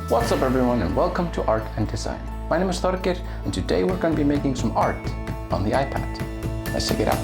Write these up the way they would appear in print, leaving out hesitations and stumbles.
What's up everyone and welcome to Art and Design. My name is Þorgeir and today we're going to be making some art on the iPad. Let's check it out.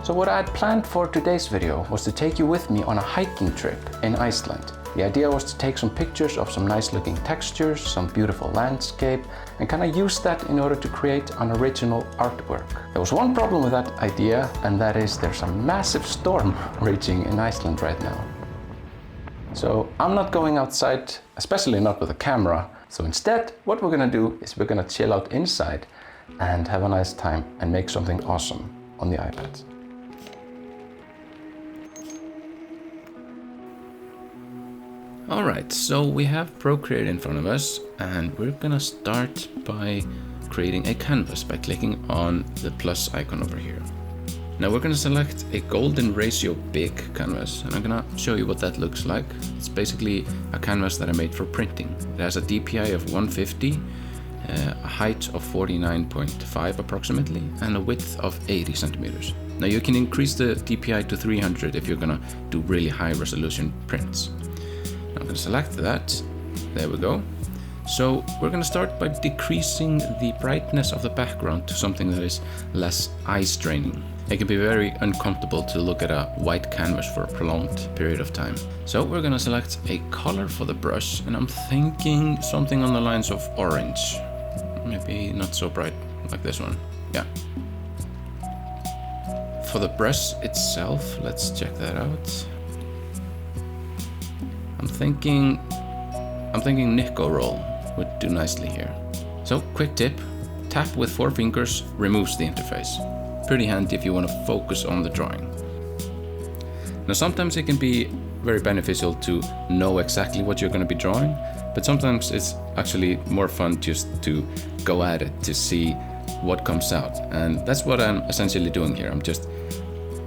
So what I had planned for today's video was to take you with me on a hiking trip in Iceland. The idea was to take some pictures of some nice looking textures, some beautiful landscape, and kind of use that in order to create an original artwork. There was one problem with that idea, and that is there's a massive storm raging in Iceland right now. So I'm not going outside, especially not with a camera. So instead, what we're gonna do is we're gonna chill out inside and have a nice time and make something awesome on the iPad. Alright, so we have Procreate in front of us and we're gonna start by creating a canvas by clicking on the plus icon over here. Now we're gonna select a golden ratio big canvas and I'm gonna show you what that looks like. It's basically a canvas that I made for printing. It has a DPI of 150, a height of 49.5 approximately, and a width of 80 centimeters. Now you can increase the DPI to 300 if you're gonna do really high resolution prints. I'm going to select that, there we go. So we're going to start by decreasing the brightness of the background to something that is less eye straining. It can be very uncomfortable to look at a white canvas for a prolonged period of time. So we're going to select a color for the brush, and I'm thinking something on the lines of orange. Maybe not so bright like this one, yeah. For the brush itself, let's check that out. I'm thinking Nico roll would do nicely here. So quick tip, tap with 4 fingers removes the interface. Pretty handy if you want to focus on the drawing. Now sometimes it can be very beneficial to know exactly what you're going to be drawing, but sometimes it's actually more fun just to go at it to see what comes out. And that's what I'm essentially doing here. I'm just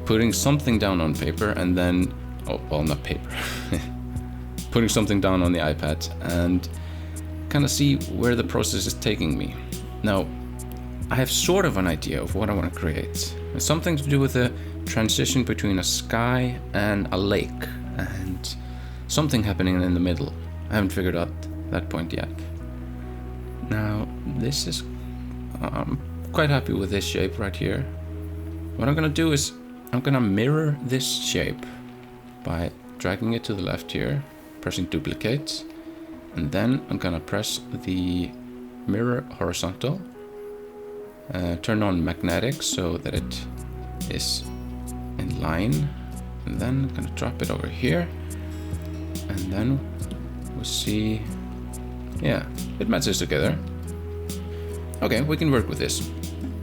putting something down on paper and then, oh, well, not paper. Putting something down on the iPad and kind of see where the process is taking me. Now, I have sort of an idea of what I want to create. It's something to do with the transition between a sky and a lake and something happening in the middle. I haven't figured out that point yet. Now, I'm quite happy with this shape right here. What I'm going to do is I'm going to mirror this shape by dragging it to the left here, pressing duplicate, and then I'm gonna press the mirror horizontal, turn on magnetic so that it is in line, and then I'm gonna drop it over here, and then we'll see, yeah, it matches together. Okay, we can work with this.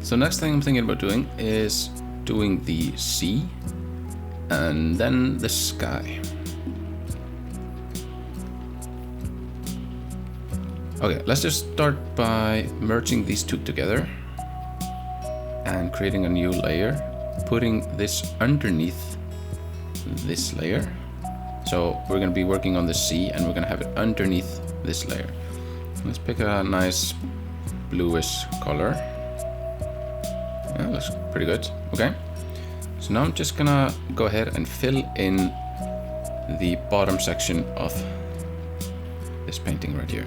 So next thing I'm thinking about doing is doing the sea and then the sky. Okay, let's just start by merging these two together and creating a new layer, putting this underneath this layer. So we're going to be working on the sea and we're going to have it underneath this layer. Let's pick a nice bluish color. Yeah, looks pretty good. Okay, so now I'm just gonna go ahead and fill in the bottom section of this painting right here.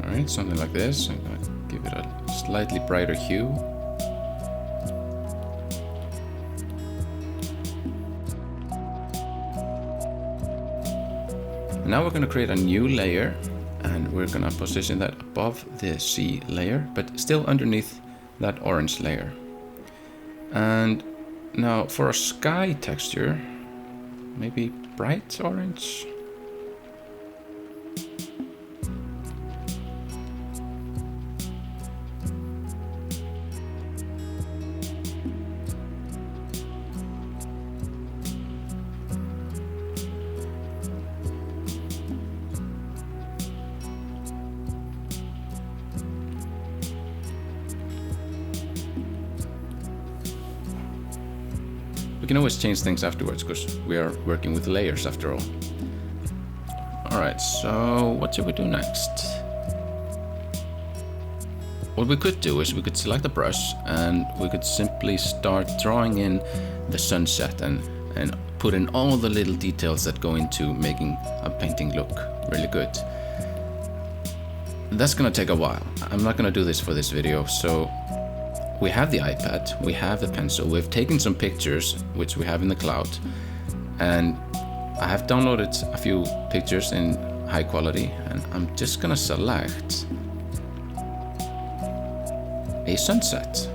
Alright, something like this. I'm gonna give it a slightly brighter hue. Now we're going to create a new layer and we're going to position that above the sea layer, but still underneath that orange layer. And now for a sky texture, maybe bright orange. We can always change things afterwards because we are working with layers after all. Alright, so what should we do next? What we could do is we could select a brush and we could simply start drawing in the sunset and put in all the little details that go into making a painting look really good. That's gonna take a while. I'm not gonna do this for this video, so we have the iPad, we have the pencil, we've taken some pictures, which we have in the cloud, and I have downloaded a few pictures in high quality, and I'm just gonna select a sunset.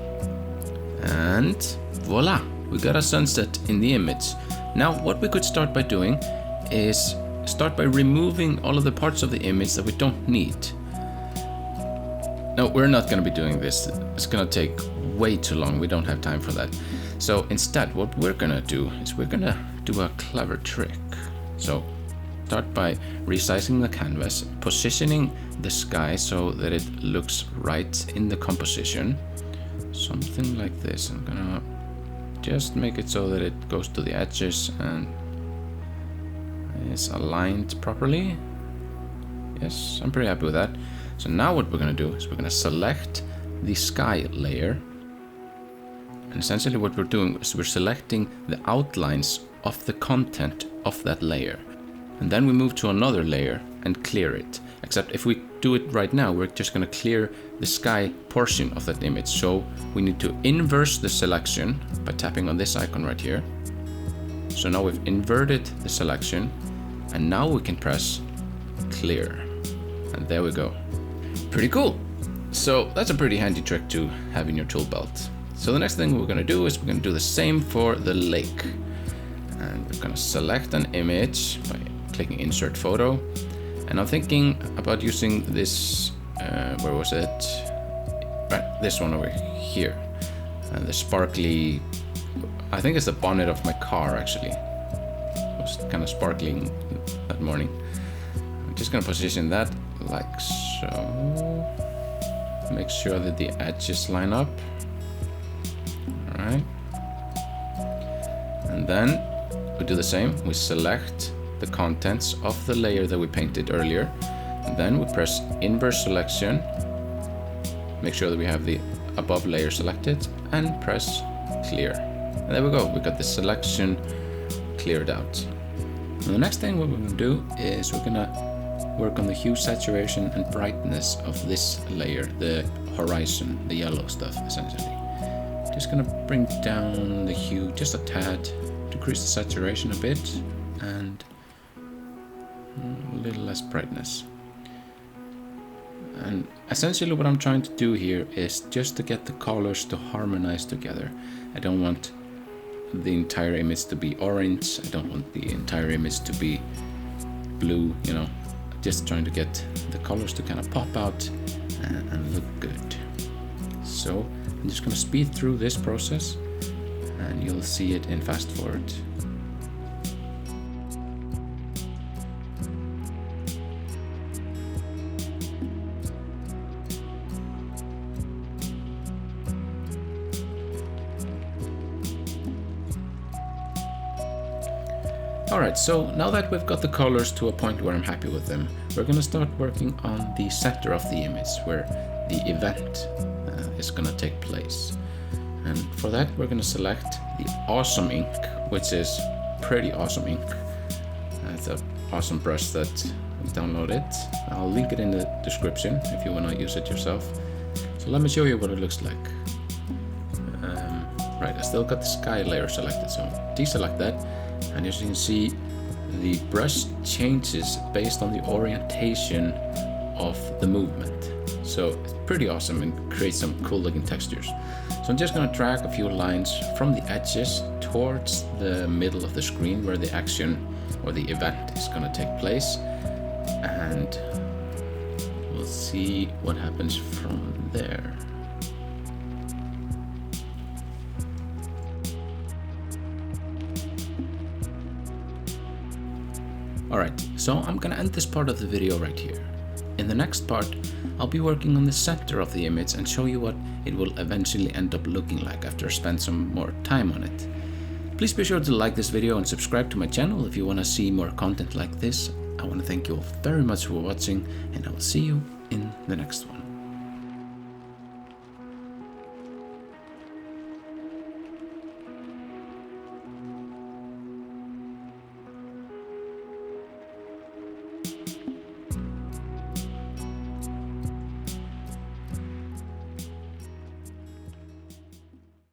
And voila, we got a sunset in the image. Now, what we could start by doing is start by removing all of the parts of the image that we don't need. No, we're not going to be doing this. It's going to take way too long. We don't have time for that. So instead, what we're going to do is we're going to do a clever trick. So start by resizing the canvas, positioning the sky so that it looks right in the composition. Something like this. I'm going to just make it so that it goes to the edges and is aligned properly. Yes, I'm pretty happy with that. So now what we're going to do is we're going to select the sky layer, and essentially what we're doing is we're selecting the outlines of the content of that layer, and then we move to another layer and clear it. Except if we do it right now, we're just going to clear the sky portion of that image. So we need to inverse the selection by tapping on this icon right here. So now we've inverted the selection, and now we can press clear, and there we go. Pretty cool. So that's a pretty handy trick to have in your tool belt. So the next thing we're going to do is we're going to do the same for the lake, and we're going to select an image by clicking insert photo. And I'm thinking about using this, where was it? Right, this one over here. And the sparkly, I think it's the bonnet of my car actually. It was kind of sparkling that morning. I'm just gonna position that like so. Make sure that the edges line up. All right. And then we do the same. We select the contents of the layer that we painted earlier, and then we press inverse selection, make sure that we have the above layer selected, and press clear, and there we go, we got the selection cleared out. And the next thing what we're going to do is we're going to work on the hue, saturation and brightness of this layer, the horizon, the yellow stuff essentially. Just going to bring down the hue just a tad, decrease the saturation a bit, and a little less brightness. And essentially what I'm trying to do here is just to get the colors to harmonize together. I don't want the entire image to be orange, I don't want the entire image to be blue, you know, just trying to get the colors to kind of pop out and look good. So I'm just going to speed through this process and you'll see it in fast forward. Alright, so now that we've got the colors to a point where I'm happy with them, we're going to start working on the center of the image where the event is going to take place. And for that we're going to select the awesome ink, which is pretty awesome ink. It's an awesome brush that we downloaded. I'll link it in the description if you want to use it yourself. So let me show you what it looks like. Right, I still got the sky layer selected, so deselect that. And as you can see, the brush changes based on the orientation of the movement. So it's pretty awesome and creates some cool looking textures. So I'm just going to drag a few lines from the edges towards the middle of the screen where the action or the event is going to take place. And we'll see what happens from there. Alright, so I'm gonna end this part of the video right here. In the next part, I'll be working on the center of the image and show you what it will eventually end up looking like after I spend some more time on it. Please be sure to like this video and subscribe to my channel if you want to see more content like this. I want to thank you all very much for watching, and I will see you in the next one.